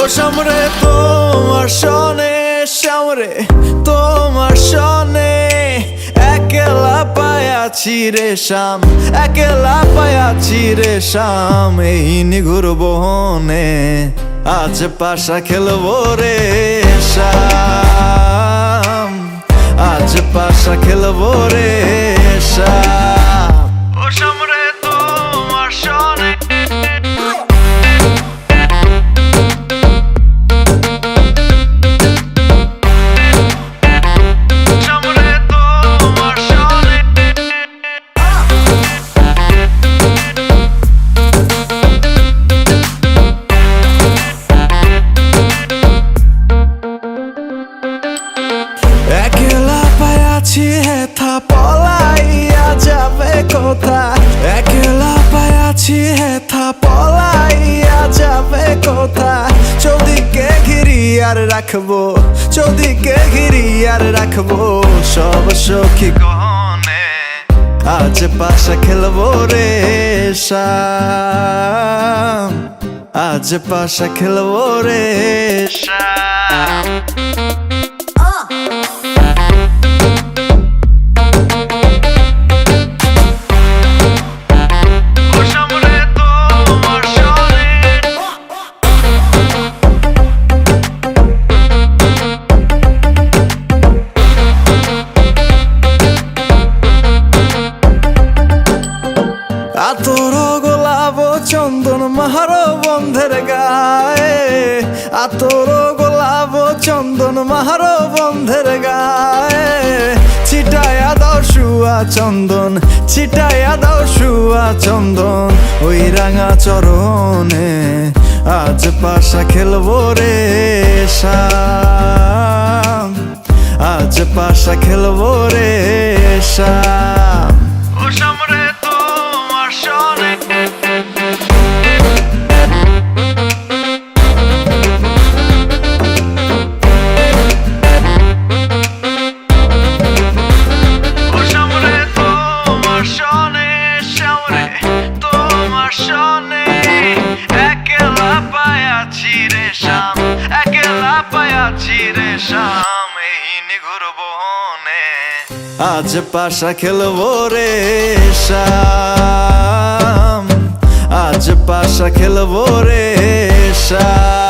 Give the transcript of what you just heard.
সামরে তোমার সনে, সামরে তোমার সনে একলা পায়াছি রে শাম, একলা পায়াছি রে শাম। এই নিঘুর বহনে আজ পাশা খেলবো রে শাম, আজ পাশা খেলবো রে শাম। ও সামরে তোমার সনে একলা পায়াছি হেথা পলাইয়া যাবে কোথা, একলা পায়াছি হেথা পলাইয়া যাবে কোথা। চৌদিকে ঘিরি আর রাখবো, চৌদিকে ঘিরি আর রাখবো সব সখী গহনে। আজ পাশা খেলবো রে শাম, আজ পাশা খেলবো রে শাম। আতর গোলাপ চন্দন মাহারো বন্ধের গায়ে, আতর গোলাপ চন্দন মাহারো বন্ধের গায়ে। ছিটায়া দাও শুয়া চন্দন, ছিটায়া দাও শুয়া চন্দন ওই রাঙা চরণে। আজ পাশা খেলবো রে শাম, আজ পাশা খেলবো রে শাম। ও সামরে তোমার সনে একলা পায়াছি রে শাম, একলা পায়াছি রে শাম। এই নিঘুর বহনে আজ পাশা খেলবো রে শাম, আজ পাশা খেলবো রে শাম।